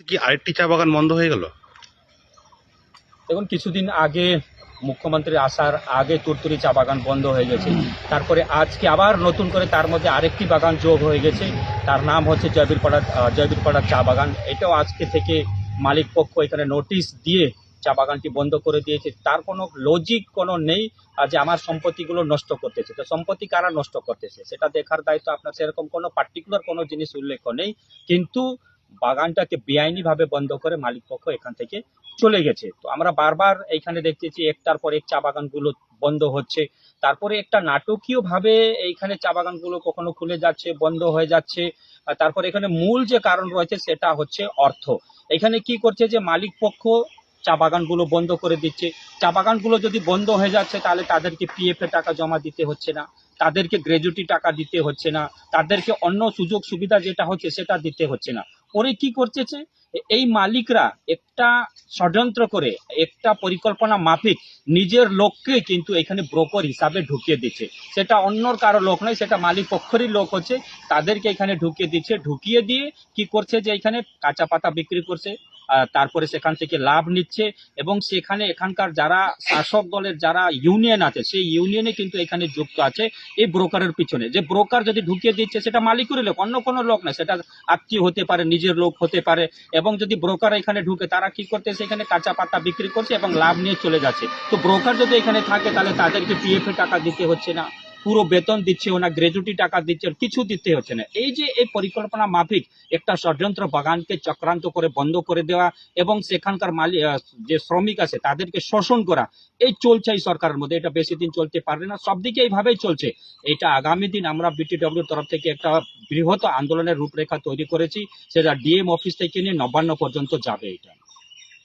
কি আরেকটি চা বাগান বন্ধ হয়ে গেল? দেখুন, কিছুদিন আগে মুখ্যমন্ত্রী আসার আগে তুরতুরি চা বাগান বন্ধ হয়ে গেছে। তারপরে আজকে আবার নতুন করে তার মধ্যে আরেকটি বাগান যোগ হয়ে গেছে, তার নাম হচ্ছে জয়বীরপাড়ার চা বাগান। এটাও আজকে থেকে মালিক পক্ষ এখানে নোটিশ দিয়ে চা বাগানটি বন্ধ করে দিয়েছে। তার কোনো লজিক কোনো নেই যে আমার সম্পত্তিগুলো নষ্ট করতেছে। তো সম্পত্তি কারা নষ্ট করতেছে সেটা দেখার দায়িত্ব আপনার। সেরকম কোনো পার্টিকুলার কোনো জিনিস উল্লেখ নেই, কিন্তু বাগানটাকে বেআইনিভাবে বন্ধ করে মালিক পক্ষ এখান থেকে চলে গেছে। তো আমরা বারবার এইখানে দেখতেছি একটার পর এক চা বাগানগুলো বন্ধ হচ্ছে, তারপরে একটা নাটকীয় ভাবে এইখানে চা বাগানগুলো কখনো খুলে যাচ্ছে, বন্ধ হয়ে যাচ্ছে। আর তারপরে এখানে মূল যে কারণ রয়েছে সেটা হচ্ছে অর্থ। এখানে কি করছে যে মালিক পক্ষ চা বাগানগুলো বন্ধ করে দিচ্ছে। চা বাগানগুলো যদি বন্ধ হয়ে যাচ্ছে তাহলে তাদেরকে পিএফ এ টাকা জমা দিতে হচ্ছে না, তাদেরকে গ্র্যাজুইটি টাকা দিতে হচ্ছে না, তাদেরকে অন্য সুযোগ সুবিধা যেটা হচ্ছে সেটা দিতে হচ্ছে না। পরে কি করতেছে, এই মালিকরা একটা ষড়যন্ত্র করে একটা পরিকল্পনা মাফিক নিজের লোককে কিন্তু এখানে ব্রোকার হিসাবে ঢুকিয়ে দিচ্ছে। সেটা অন্যর কারো লোক নয়, সেটা মালিক পক্ষেরই লোক হচ্ছে। তাদেরকে এখানে ঢুকিয়ে দিচ্ছে, ঢুকিয়ে দিয়ে কি করছে যে এখানে কাঁচা পাতা বিক্রি করছে, তারপরে সেখান থেকে লাভ নিচ্ছে। এবং সেখানে এখানকার যারা শাসক দলের যারা ইউনিয়ন আছে সেই ইউনিয়নে কিন্তু এখানে যুক্ত আছে এই ব্রোকারের পিছনে। যে ব্রোকার যদি ঢুকিয়ে দিচ্ছে সেটা মালিকেরই লোক, অন্য কোনো লোক না, সেটা আত্মীয় হতে পারে, নিজের লোক হতে পারে। এবং যদি ব্রোকার এখানে ঢুকে তারা কি করতেছে, এখানে কাঁচা পাতা বিক্রি করছে এবং লাভ নিয়ে চলে যাচ্ছে। তো ব্রোকার যদি এখানে থাকে তাহলে তাদেরকে পিএফ এ টাকা দিতে হচ্ছে না, পুরো বেতন দিচ্ছে না, গ্র্যাজুইটি টাকা দিচ্ছে, কিছু দিতে হচ্ছে না। এই যে এই পরিকল্পনা মাফিক একটা ষড়যন্ত্র বাগানকে চক্রান্ত করে বন্ধ করে দেওয়া এবং সেখানকার মালিক যে শ্রমিক আছে তাদেরকে শোষণ করা, এই চলছে এই সরকারের মধ্যে। এটা বেশি দিন চলতে পারবে না, সব দিকে এইভাবেই চলছে। এটা আগামী দিন আমরা বিটিডব্লিউর তরফ থেকে একটা বৃহৎ আন্দোলনের রূপরেখা তৈরি করেছি, সেটা ডিএম অফিস থেকে নিয়ে নবান্ন পর্যন্ত যাবে। এটা